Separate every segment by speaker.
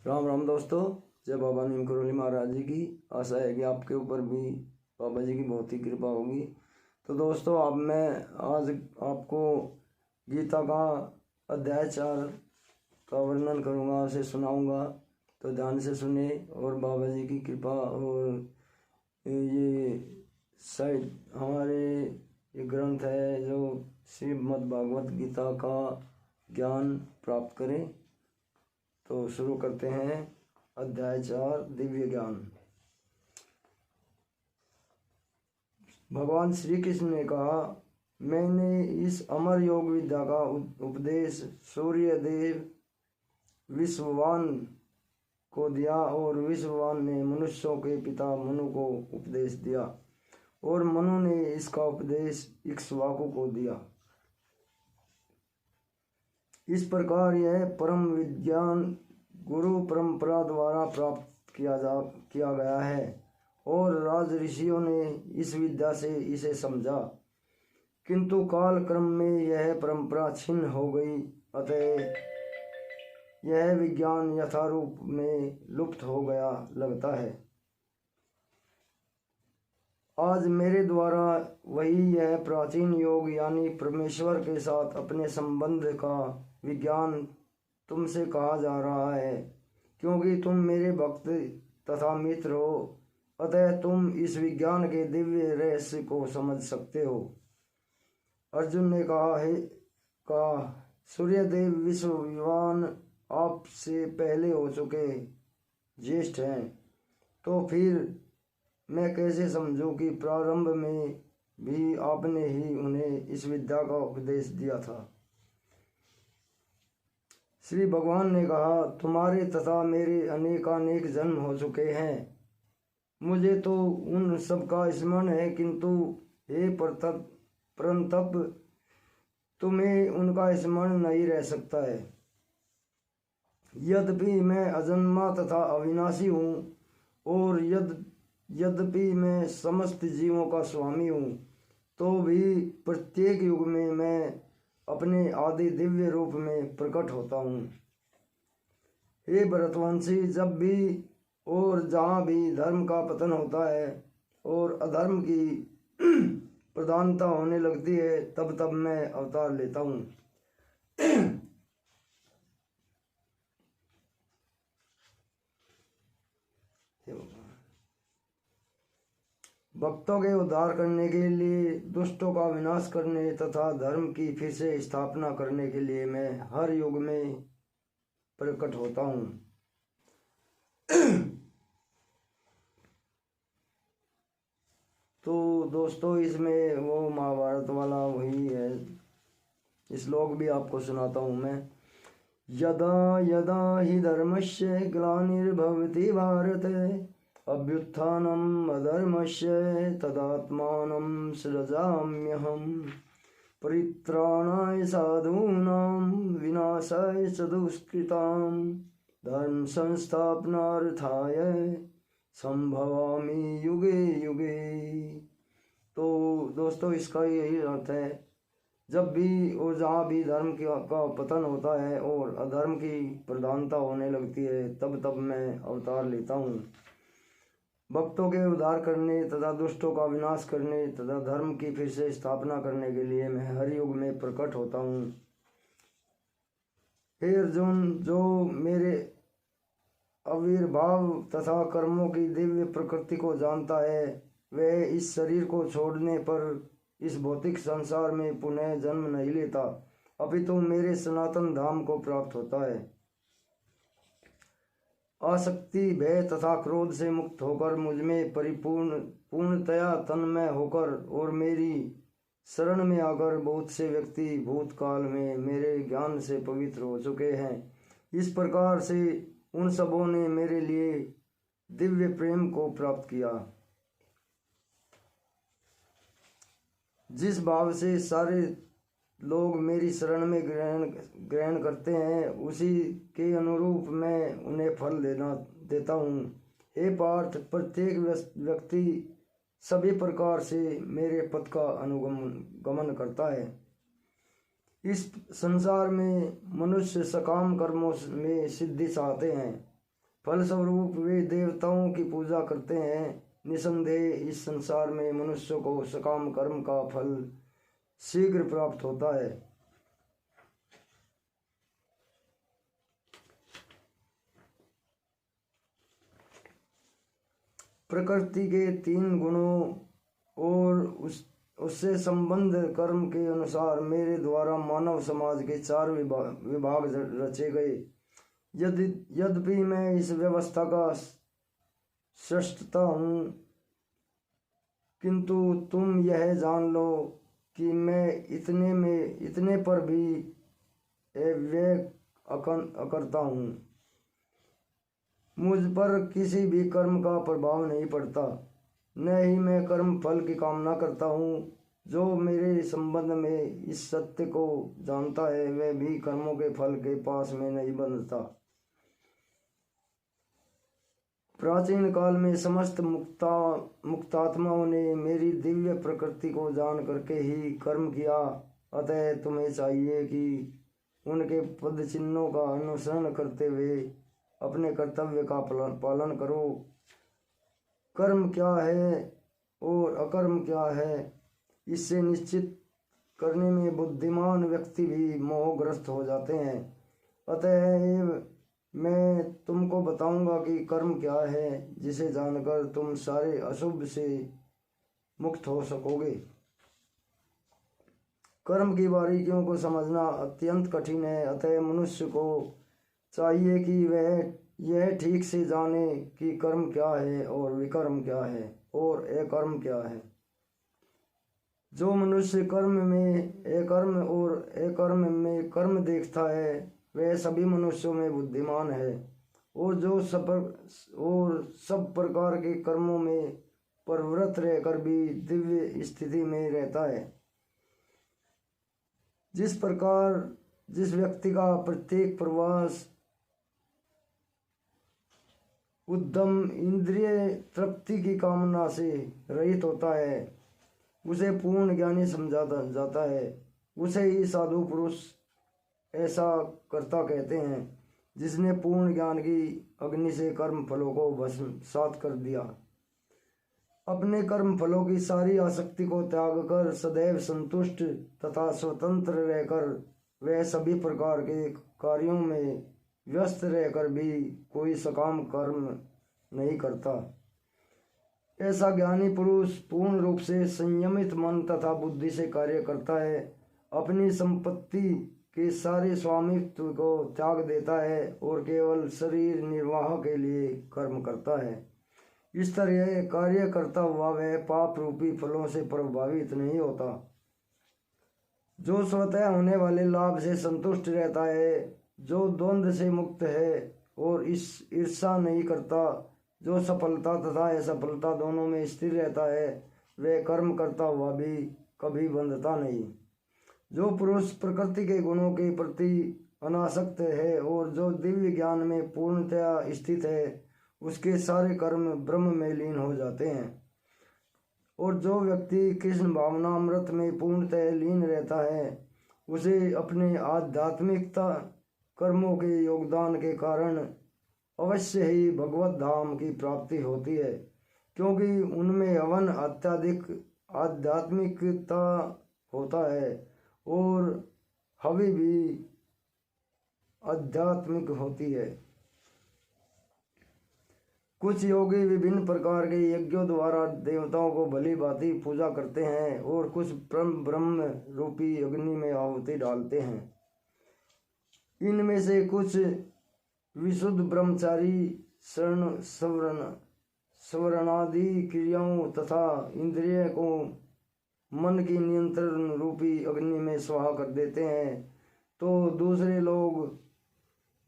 Speaker 1: राम राम दोस्तों, जय बाबा नीम करोली महाराज जी की। आशा है कि आपके ऊपर भी बाबा जी की बहुत ही कृपा होगी। तो दोस्तों, अब मैं आज आपको गीता का अध्याय 4 का वर्णन करूँगा, उसे सुनाऊँगा। तो ध्यान से सुने और बाबा जी की कृपा और ये शायद हमारे ये ग्रंथ है जो श्रीमद् भागवत गीता का ज्ञान प्राप्त करें। तो शुरू करते हैं अध्याय 4 दिव्य ज्ञान। भगवान श्री कृष्ण ने कहा, मैंने इस अमर योग विद्या का उपदेश सूर्य देव विश्ववान को दिया और विश्ववान ने मनुष्यों के पिता मनु को उपदेश दिया और मनु ने इसका उपदेश इक्ष्वाकु को दिया। इस प्रकार यह परम विज्ञान गुरु परंपरा द्वारा प्राप्त किया गया है और राज ऋषियों ने इस विद्या से इसे समझा, किंतु काल क्रम में यह परंपरा छिन्न हो गई, अतः यह विज्ञान यथारूप में लुप्त हो गया लगता है। आज मेरे द्वारा वही यह प्राचीन योग यानी परमेश्वर के साथ अपने संबंध का विज्ञान तुमसे कहा जा रहा है, क्योंकि तुम मेरे भक्त तथा मित्र हो, अतः तुम इस विज्ञान के दिव्य रहस्य को समझ सकते हो। अर्जुन ने कहा, सूर्यदेव विश्ववान आपसे पहले हो चुके ज्येष्ठ हैं, तो फिर मैं कैसे समझूं कि प्रारंभ में भी आपने ही उन्हें इस विद्या का उपदेश दिया था। श्री भगवान ने कहा, तुम्हारे तथा मेरे अनेकानेक जन्म हो चुके हैं, मुझे तो उन सब का स्मरण है, किंतु हे परंतप तुम्हें उनका स्मरण नहीं रह सकता है। यद्यपि मैं अजन्मा तथा अविनाशी हूँ और यद्यपि मैं समस्त जीवों का स्वामी हूँ, तो भी प्रत्येक युग में मैं अपने आदि दिव्य रूप में प्रकट होता हूँ। हे भरतवंशी, जब भी और जहाँ भी धर्म का पतन होता है और अधर्म की प्रधानता होने लगती है, तब तब मैं अवतार लेता हूँ। भक्तों के उद्धार करने के लिए, दुष्टों का विनाश करने तथा धर्म की फिर से स्थापना करने के लिए मैं हर युग में प्रकट होता हूँ। तो दोस्तों, इसमें वो महाभारत वाला वही है, श्लोक भी आपको सुनाता हूँ मैं। यदा यदा हि धर्मस्य ग्लानिर्भवति भारत अभ्युत्थानम् अधर्मस्य तदात्मानं सृजाम्यहम् परित्राणाय साधूनां विनाशाय च दुष्कृतां धर्म संस्थापनार्थाय संभवामि युगे युगे। तो दोस्तों, इसका यही अर्थ है, जब भी और जहाँ भी धर्म का पतन होता है और अधर्म की प्रधानता होने लगती है, तब तब मैं अवतार लेता हूँ। भक्तों के उद्धार करने तथा दुष्टों का विनाश करने तथा धर्म की फिर से स्थापना करने के लिए मैं हर युग में प्रकट होता हूँ। हे अर्जुन, जो मेरे आविर्भाव तथा कर्मों की दिव्य प्रकृति को जानता है, वह इस शरीर को छोड़ने पर इस भौतिक संसार में पुनः जन्म नहीं लेता, अपितु मेरे सनातन धाम को प्राप्त होता है। आसक्ति, भय तथा क्रोध से मुक्त होकर मुझ में पूर्णतया तन्मय होकर और मेरी शरण में आकर बहुत से व्यक्ति भूतकाल में मेरे ज्ञान से पवित्र हो चुके हैं। इस प्रकार से उन सबों ने मेरे लिए दिव्य प्रेम को प्राप्त किया। जिस भाव से सारे लोग मेरी शरण में ग्रहण करते हैं, उसी के अनुरूप मैं उन्हें फल देता हूँ। हे पार्थ, प्रत्येक व्यक्ति सभी प्रकार से मेरे पद का अनुगमन करता है। इस संसार में मनुष्य सकाम कर्मों में सिद्धि चाहते हैं, फलस्वरूप वे देवताओं की पूजा करते हैं। निसंदेह इस संसार में मनुष्य को सकाम कर्म का फल शीघ्र प्राप्त होता है। प्रकृति के 3 गुणों और उससे संबंध कर्म के अनुसार मेरे द्वारा मानव समाज के 4 विभाग रचे गए। यद्यपि मैं इस व्यवस्था का सृष्टा हूँ, किंतु तुम यह जान लो कि मैं इतने पर भी व्यय करता हूँ। मुझ पर किसी भी कर्म का प्रभाव नहीं पड़ता, न ही मैं कर्म फल की कामना करता हूँ। जो मेरे संबंध में इस सत्य को जानता है वह भी कर्मों के फल के पास में नहीं बंधता। प्राचीन काल में समस्त मुक्तात्माओं ने मेरी दिव्य प्रकृति को जान करके ही कर्म किया। अतः तुम्हें चाहिए कि उनके पद चिन्हों का अनुसरण करते हुए अपने कर्तव्य का पालन करो। कर्म क्या है और अकर्म क्या है, इससे निश्चित करने में बुद्धिमान व्यक्ति भी मोहग्रस्त हो जाते हैं। अतः मैं तुमको बताऊंगा कि कर्म क्या है, जिसे जानकर तुम सारे अशुभ से मुक्त हो सकोगे। कर्म की बारीकियों को समझना अत्यंत कठिन है। अतः मनुष्य को चाहिए कि वह यह ठीक से जाने कि कर्म क्या है और विकर्म क्या है और अकर्म क्या है। जो मनुष्य कर्म में अकर्म और अकर्म में कर्म देखता है वह सभी मनुष्यों में बुद्धिमान है, और जो सब प्रकार के कर्मों में प्रवृत्त रहकर भी दिव्य स्थिति में रहता है। जिस प्रकार जिस व्यक्ति का प्रत्येक प्रवास उद्यम इंद्रिय तृप्ति की कामना से रहित होता है उसे पूर्ण ज्ञानी समझा जाता है। उसे ही साधु पुरुष ऐसा कर्ता कहते हैं जिसने पूर्ण ज्ञान की अग्नि से कर्म फलों को भस्मसात कर दिया। अपने कर्म फलों की सारी आसक्ति को त्याग कर सदैव संतुष्ट तथा स्वतंत्र रहकर वह सभी प्रकार के कार्यों में व्यस्त रहकर भी कोई सकाम कर्म नहीं करता। ऐसा ज्ञानी पुरुष पूर्ण रूप से संयमित मन तथा बुद्धि से कार्य करता है, अपनी संपत्ति के सारे स्वामित्व को त्याग देता है और केवल शरीर निर्वाह के लिए कर्म करता है। इस तरह कार्य करता हुआ वह पाप रूपी फलों से प्रभावित नहीं होता। जो स्वतः होने वाले लाभ से संतुष्ट रहता है, जो द्वंद्व से मुक्त है और इस ईर्ष्या नहीं करता, जो सफलता तथा असफलता दोनों में स्थिर रहता है, वह कर्म करता हुआ भी कभी बंधता नहीं। जो पुरुष प्रकृति के गुणों के प्रति अनासक्त है और जो दिव्य ज्ञान में पूर्णतया स्थित है, उसके सारे कर्म ब्रह्म में लीन हो जाते हैं। और जो व्यक्ति कृष्ण भावनामृत में पूर्णतः लीन रहता है, उसे अपने आध्यात्मिकता कर्मों के योगदान के कारण अवश्य ही भगवत धाम की प्राप्ति होती है, क्योंकि उनमें हवन अत्यधिक आध्यात्मिकता होता है और हवि भी आध्यात्मिक होती है। कुछ योगी विभिन्न प्रकार के यज्ञों द्वारा देवताओं को भली भांति पूजा करते हैं और कुछ ब्रह्म रूपी अग्नि में आहुति डालते हैं। इनमें से कुछ विशुद्ध ब्रह्मचारी स्वर्णादि क्रियाओं तथा इंद्रिय को मन की नियंत्रण रूपी अग्नि में स्वाहा कर देते हैं, तो दूसरे लोग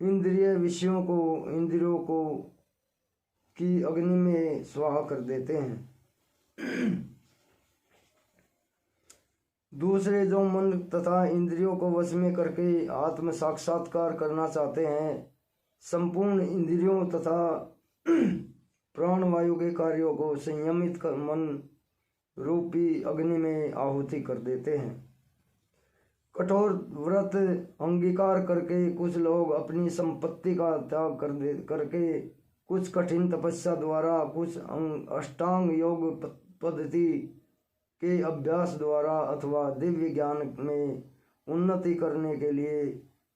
Speaker 1: इंद्रियों को की अग्नि में स्वाहा कर देते हैं। दूसरे जो मन तथा इंद्रियों को वश में करके आत्म साक्षात्कार करना चाहते हैं, संपूर्ण इंद्रियों तथा प्राणवायु के कार्यों को संयमित कर मन रूपी अग्नि में आहुति कर देते हैं। कठोर व्रत अंगीकार करके कुछ लोग अपनी संपत्ति का त्याग करके कुछ कठिन तपस्या द्वारा, कुछ अष्टांग योग पद्धति के अभ्यास द्वारा अथवा दिव्य ज्ञान में उन्नति करने के लिए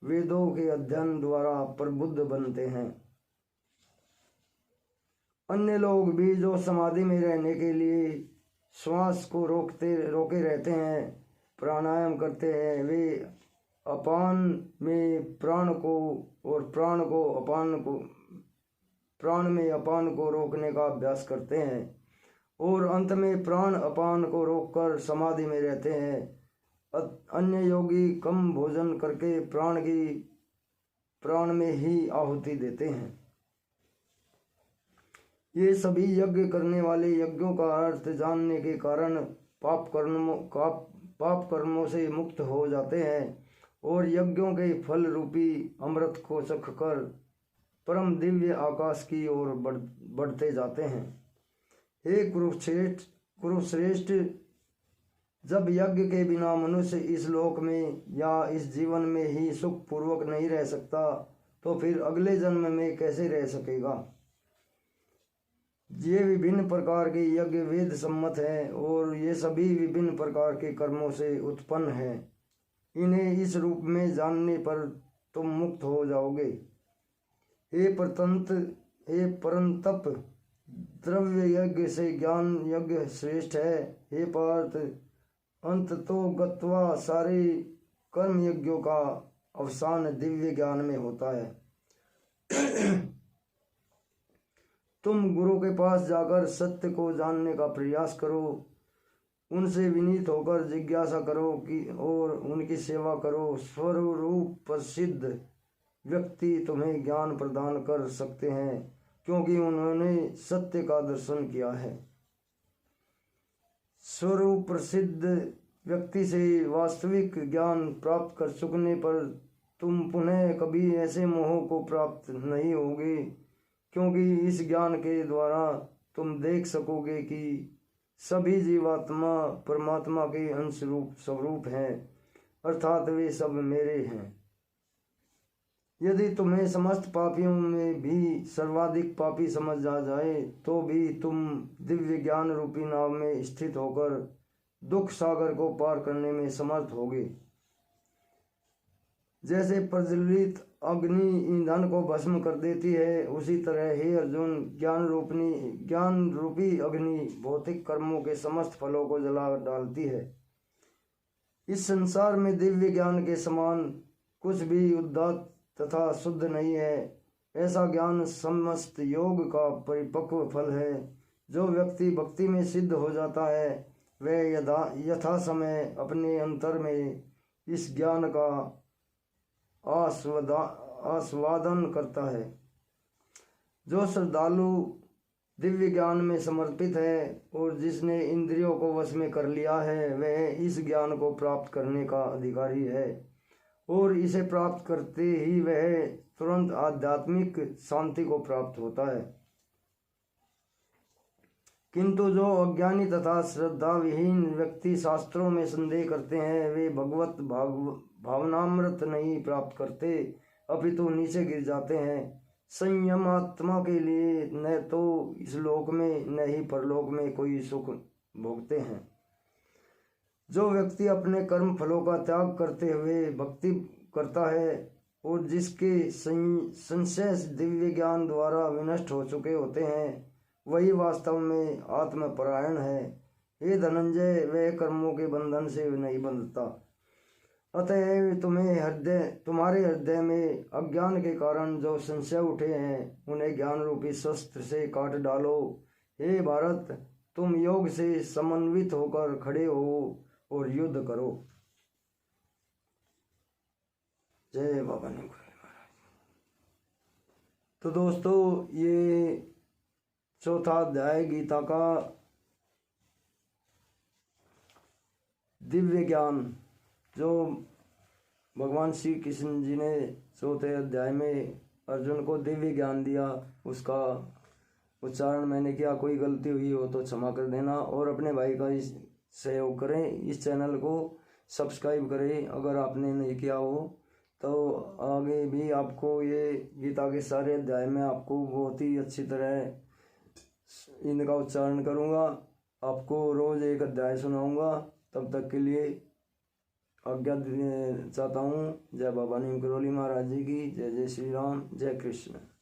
Speaker 1: वेदों के अध्ययन द्वारा प्रबुद्ध बनते हैं। अन्य लोग भी जो समाधि में रहने के लिए श्वास को रोके रहते हैं, प्राणायाम करते हैं, वे अपान में प्राण को और प्राण में अपान को रोकने का अभ्यास करते हैं और अंत में प्राण अपान को रोककर समाधि में रहते हैं। अन्य योगी कम भोजन करके प्राण में ही आहुति देते हैं। ये सभी यज्ञ करने वाले यज्ञों का अर्थ जानने के कारण पाप कर्मों से मुक्त हो जाते हैं और यज्ञों के फल रूपी अमृत को चखकर परम दिव्य आकाश की ओर बढ़ते जाते हैं। हे कुरुश्रेष्ठ, जब यज्ञ के बिना मनुष्य इस लोक में या इस जीवन में ही सुख पूर्वक नहीं रह सकता, तो फिर अगले जन्म में कैसे रह सकेगा। ये विभिन्न प्रकार के यज्ञ वेद सम्मत हैं और ये सभी विभिन्न प्रकार के कर्मों से उत्पन्न हैं। इन्हें इस रूप में जानने पर तुम मुक्त हो जाओगे। हे परंतप, द्रव्य यज्ञ से ज्ञान यज्ञ श्रेष्ठ है। हे पार्थ, अंत तो गत्वा सारे कर्म यज्ञों का अवसान दिव्य ज्ञान में होता है। तुम गुरु के पास जाकर सत्य को जानने का प्रयास करो, उनसे विनीत होकर जिज्ञासा करो और उनकी सेवा करो। स्वरूप प्रसिद्ध व्यक्ति तुम्हें ज्ञान प्रदान कर सकते हैं, क्योंकि उन्होंने सत्य का दर्शन किया है। स्वरूप प्रसिद्ध व्यक्ति से वास्तविक ज्ञान प्राप्त कर चुकने पर तुम पुनः कभी ऐसे मोह को प्राप्त नहीं होगे, क्योंकि इस ज्ञान के द्वारा तुम देख सकोगे कि सभी जीवात्मा परमात्मा के अंश स्वरूप हैं, अर्थात वे सब मेरे हैं। यदि तुम्हें समस्त पापियों में भी सर्वाधिक पापी समझ आ जाए, तो भी तुम दिव्य ज्ञान रूपी नाव में स्थित होकर दुख सागर को पार करने में समर्थ होगे। जैसे प्रज्वलित अग्नि ईंधन को भस्म कर देती है, उसी तरह हे अर्जुन, ज्ञान रूपी अग्नि भौतिक कर्मों के समस्त फलों को जला डालती है। इस संसार में दिव्य ज्ञान के समान कुछ भी उदात्त तथा शुद्ध नहीं है। ऐसा ज्ञान समस्त योग का परिपक्व फल है। जो व्यक्ति भक्ति में सिद्ध हो जाता है, वह यथा समय अपने अंतर में इस ज्ञान का आस्वादन करता है। जो श्रद्धालु दिव्य ज्ञान में समर्पित है और जिसने इंद्रियों को वश में कर लिया है, वह इस ज्ञान को प्राप्त करने का अधिकारी है और इसे प्राप्त करते ही वह तुरंत आध्यात्मिक शांति को प्राप्त होता है। किंतु जो अज्ञानी तथा श्रद्धा विहीन व्यक्ति शास्त्रों में संदेह करते हैं, वे भगवत भावनामृत नहीं प्राप्त करते, अपितु नीचे गिर जाते हैं। संयम आत्मा के लिए न तो इस लोक में न ही परलोक में कोई सुख भोगते हैं। जो व्यक्ति अपने कर्म फलों का त्याग करते हुए भक्ति करता है और जिसके संशय दिव्य ज्ञान द्वारा विनष्ट हो चुके होते हैं, वही वास्तव में आत्मपरायण है। हे धनंजय, वह कर्मों के बंधन से नहीं बंधता। अतएव तुम्हारे हृदय में अज्ञान के कारण जो संशय उठे हैं, उन्हें ज्ञान रूपी शस्त्र से काट डालो। हे भारत, तुम योग से समन्वित होकर खड़े हो और युद्ध करो। जय बाबा ने महाराज। तो दोस्तों, ये चौथा अध्याय गीता का दिव्य ज्ञान जो भगवान श्री कृष्ण जी ने चौथे अध्याय में अर्जुन को दिव्य ज्ञान दिया, उसका उच्चारण मैंने किया। कोई गलती हुई हो तो क्षमा कर देना और अपने भाई का सहयोग करें। इस चैनल को सब्सक्राइब करें अगर आपने नहीं किया हो। तो आगे भी आपको ये गीता के सारे अध्याय में आपको बहुत ही अच्छी तरह इनका उच्चारण करूँगा। आपको रोज़ एक अध्याय सुनाऊँगा। तब तक के लिए आज्ञा चाहता हूँ। जय बाबा नीम करोली महाराज जी की जय। जय श्री राम, जय कृष्ण।